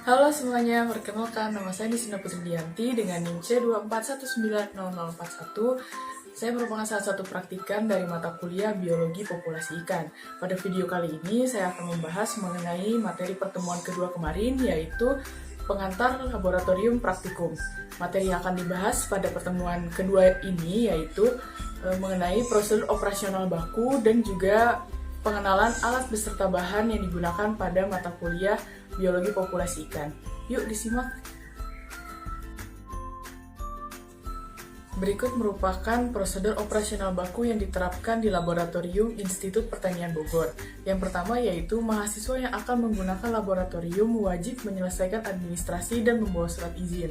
Halo semuanya, perkenalkan nama saya Disina Putri Dianti dengan NIM C241900041. Saya merupakan salah satu praktikan dari mata kuliah Biologi Populasi Ikan. Pada video kali ini saya akan membahas mengenai materi pertemuan kedua kemarin, yaitu pengantar laboratorium praktikum. Materi yang akan dibahas pada pertemuan kedua ini yaitu mengenai prosedur operasional baku dan juga pengenalan alat beserta bahan yang digunakan pada mata kuliah Biologi Populasi Ikan. Yuk disimak. Berikut merupakan prosedur operasional baku yang diterapkan di Laboratorium Institut Pertanian Bogor. Yang pertama yaitu mahasiswa yang akan menggunakan laboratorium wajib menyelesaikan administrasi dan membawa surat izin.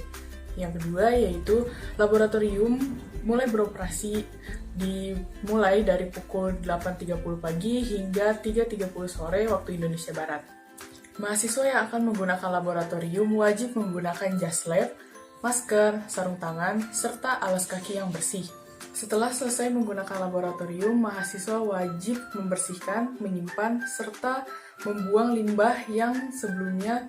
Yang kedua yaitu laboratorium mulai beroperasi dimulai dari pukul 8.30 pagi hingga 3.30 sore waktu Indonesia Barat. Mahasiswa yang akan menggunakan laboratorium wajib menggunakan jas lab, masker, sarung tangan, serta alas kaki yang bersih. Setelah selesai menggunakan laboratorium, mahasiswa wajib membersihkan, menyimpan, serta membuang limbah yang sebelumnya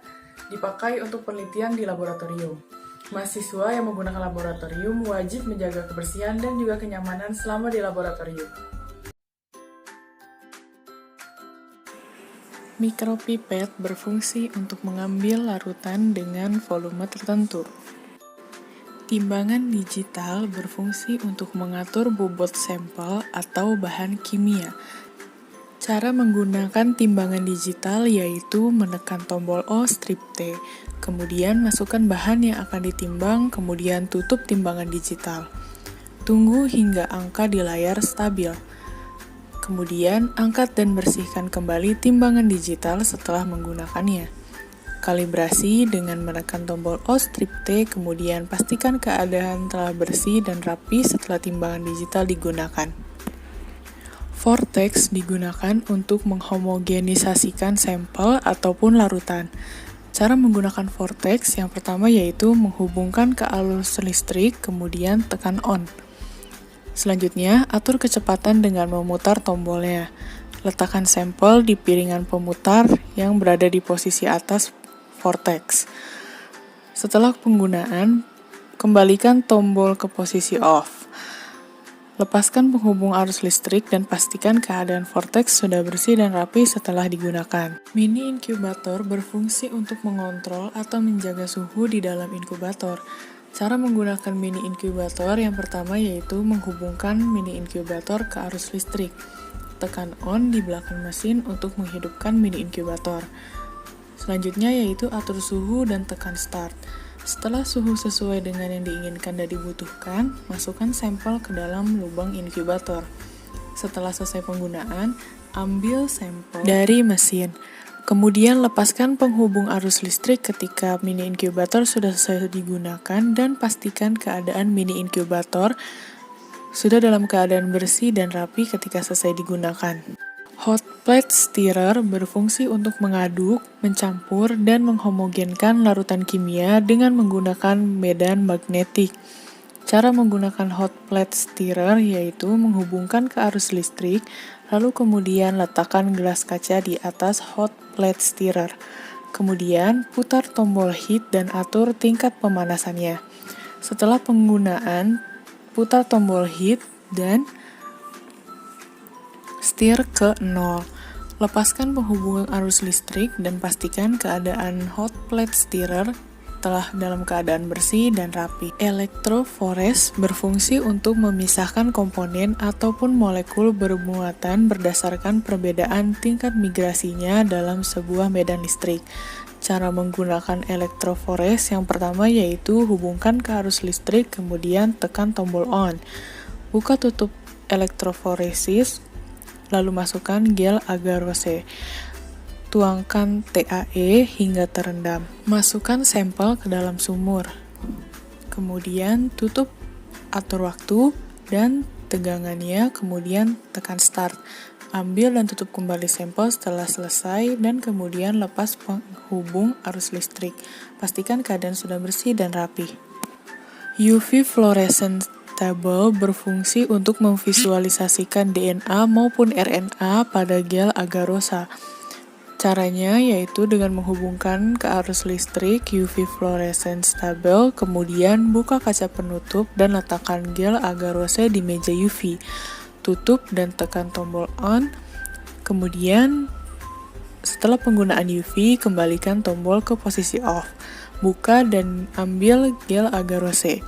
dipakai untuk penelitian di laboratorium. Mahasiswa yang menggunakan laboratorium wajib menjaga kebersihan dan juga kenyamanan selama di laboratorium. Mikropipet berfungsi untuk mengambil larutan dengan volume tertentu. Timbangan digital berfungsi untuk mengatur bobot sampel atau bahan kimia. Cara menggunakan timbangan digital yaitu menekan tombol O strip T, kemudian masukkan bahan yang akan ditimbang, kemudian tutup timbangan digital. Tunggu hingga angka di layar stabil. Kemudian, angkat dan bersihkan kembali timbangan digital setelah menggunakannya. Kalibrasi dengan menekan tombol O strip T, kemudian pastikan keadaan telah bersih dan rapi setelah timbangan digital digunakan. Vortex digunakan untuk menghomogenisasikan sampel ataupun larutan. Cara menggunakan vortex yang pertama yaitu menghubungkan ke arus listrik, kemudian tekan on. Selanjutnya, atur kecepatan dengan memutar tombolnya. Letakkan sampel di piringan pemutar yang berada di posisi atas vortex. Setelah penggunaan, kembalikan tombol ke posisi off. Lepaskan penghubung arus listrik dan pastikan keadaan vortex sudah bersih dan rapi setelah digunakan. Mini inkubator berfungsi untuk mengontrol atau menjaga suhu di dalam inkubator. Cara menggunakan mini inkubator yang pertama yaitu menghubungkan mini inkubator ke arus listrik. Tekan on di belakang mesin untuk menghidupkan mini inkubator. Selanjutnya yaitu atur suhu dan tekan start. Setelah suhu sesuai dengan yang diinginkan dan dibutuhkan, masukkan sampel ke dalam lubang inkubator. Setelah selesai penggunaan, ambil sampel dari mesin. Kemudian lepaskan penghubung arus listrik ketika mini inkubator sudah selesai digunakan dan pastikan keadaan mini inkubator sudah dalam keadaan bersih dan rapi ketika selesai digunakan. Hot plate stirrer berfungsi untuk mengaduk, mencampur, dan menghomogenkan larutan kimia dengan menggunakan medan magnetik. Cara menggunakan hot plate stirrer yaitu menghubungkan ke arus listrik, lalu kemudian letakkan gelas kaca di atas hot plate stirrer. Kemudian putar tombol heat dan atur tingkat pemanasannya. Setelah penggunaan, putar tombol heat dan stir ke 0. Lepaskan penghubungan arus listrik dan pastikan keadaan hot plate stirrer telah dalam keadaan bersih dan rapi. Elektrofores berfungsi untuk memisahkan komponen ataupun molekul bermuatan berdasarkan perbedaan tingkat migrasinya dalam sebuah medan listrik. Cara menggunakan elektrofores yang pertama yaitu hubungkan ke arus listrik, kemudian tekan tombol on. Buka tutup elektroforesis, lalu masukkan gel agarose. Tuangkan TAE hingga terendam. Masukkan sampel ke dalam sumur. Kemudian tutup, atur waktu dan tegangannya, kemudian tekan start. Ambil dan tutup kembali sampel setelah selesai dan kemudian lepas penghubung arus listrik. Pastikan keadaan sudah bersih dan rapi. UV fluorescence table berfungsi untuk memvisualisasikan DNA maupun RNA pada gel agarosa. Caranya yaitu dengan menghubungkan ke arus listrik UV fluorescence tabel, kemudian buka kaca penutup dan letakkan gel agar-rose di meja UV. Tutup dan tekan tombol on. Kemudian setelah penggunaan UV, kembalikan tombol ke posisi off. Buka dan ambil gel agar-rose.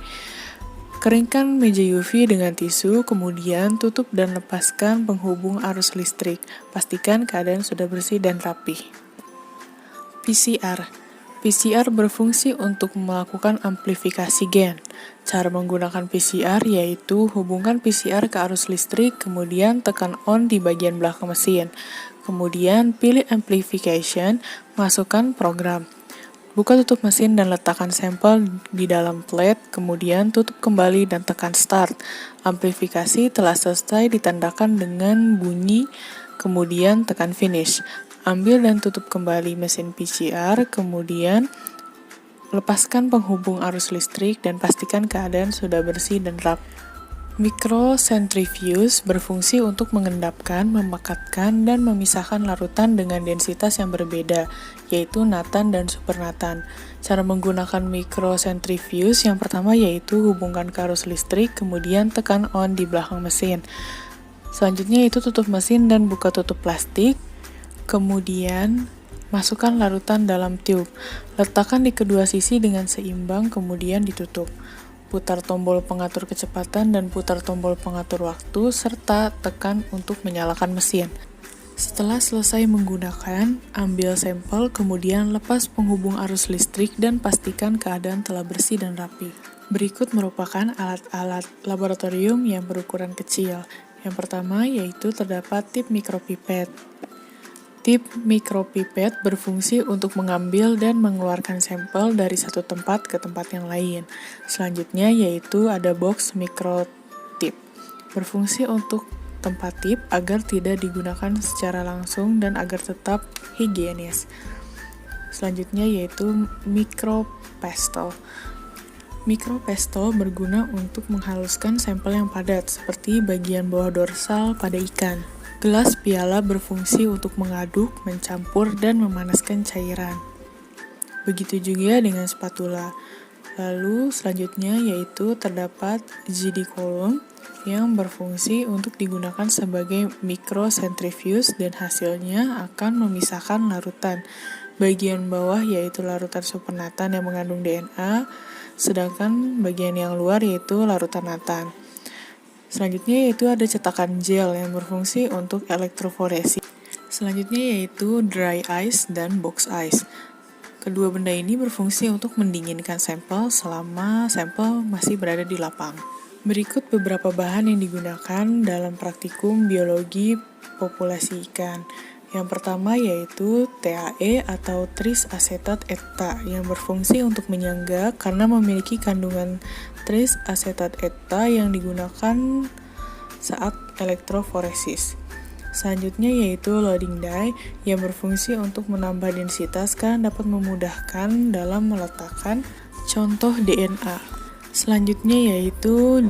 Keringkan meja UV dengan tisu, kemudian tutup dan lepaskan penghubung arus listrik. Pastikan keadaan sudah bersih dan rapi. PCR. PCR berfungsi untuk melakukan amplifikasi gain. Cara menggunakan PCR yaitu hubungkan PCR ke arus listrik, kemudian tekan on di bagian belakang mesin. Kemudian pilih amplification, masukkan program. Buka tutup mesin dan letakkan sampel di dalam plate, kemudian tutup kembali dan tekan start. Amplifikasi telah selesai ditandakan dengan bunyi, kemudian tekan finish. Ambil dan tutup kembali mesin PCR, kemudian lepaskan penghubung arus listrik dan pastikan keadaan sudah bersih dan rapi. Microcentrifuge berfungsi untuk mengendapkan, memekatkan, dan memisahkan larutan dengan densitas yang berbeda, yaitu natan dan supernatan. Cara menggunakan microcentrifuge yang pertama yaitu hubungkan ke arus listrik, kemudian tekan on di belakang mesin. Selanjutnya yaitu tutup mesin dan buka tutup plastik. Kemudian, masukkan larutan dalam tube. Letakkan di kedua sisi dengan seimbang, kemudian ditutup. Putar tombol pengatur kecepatan dan putar tombol pengatur waktu, serta tekan untuk menyalakan mesin. Setelah selesai menggunakan, ambil sampel, kemudian lepas penghubung arus listrik dan pastikan keadaan telah bersih dan rapi. Berikut merupakan alat-alat laboratorium yang berukuran kecil. Yang pertama yaitu terdapat tip mikropipet. Tip mikropipet berfungsi untuk mengambil dan mengeluarkan sampel dari satu tempat ke tempat yang lain. Selanjutnya yaitu ada box mikrotip. Berfungsi untuk tempat tip agar tidak digunakan secara langsung dan agar tetap higienis. Selanjutnya yaitu micropestle. Micropestle berguna untuk menghaluskan sampel yang padat seperti bagian bawah dorsal pada ikan. Gelas piala berfungsi untuk mengaduk, mencampur, dan memanaskan cairan. Begitu juga dengan spatula. Lalu selanjutnya yaitu terdapat GD column yang berfungsi untuk digunakan sebagai microcentrifuge dan hasilnya akan memisahkan larutan. Bagian bawah yaitu larutan supernatan yang mengandung DNA, sedangkan bagian yang luar yaitu larutan natan. Selanjutnya yaitu ada cetakan gel yang berfungsi untuk elektroforesi. Selanjutnya yaitu dry ice dan box ice. Kedua benda ini berfungsi untuk mendinginkan sampel selama sampel masih berada di lapang. Berikut beberapa bahan yang digunakan dalam praktikum biologi populasi ikan. Yang pertama yaitu TAE atau tris asetat eta yang berfungsi untuk menyangga karena memiliki kandungan tris asetat eta yang digunakan saat elektroforesis. Selanjutnya yaitu loading dye yang berfungsi untuk menambah densitas karena dapat memudahkan dalam meletakkan contoh DNA. Selanjutnya yaitu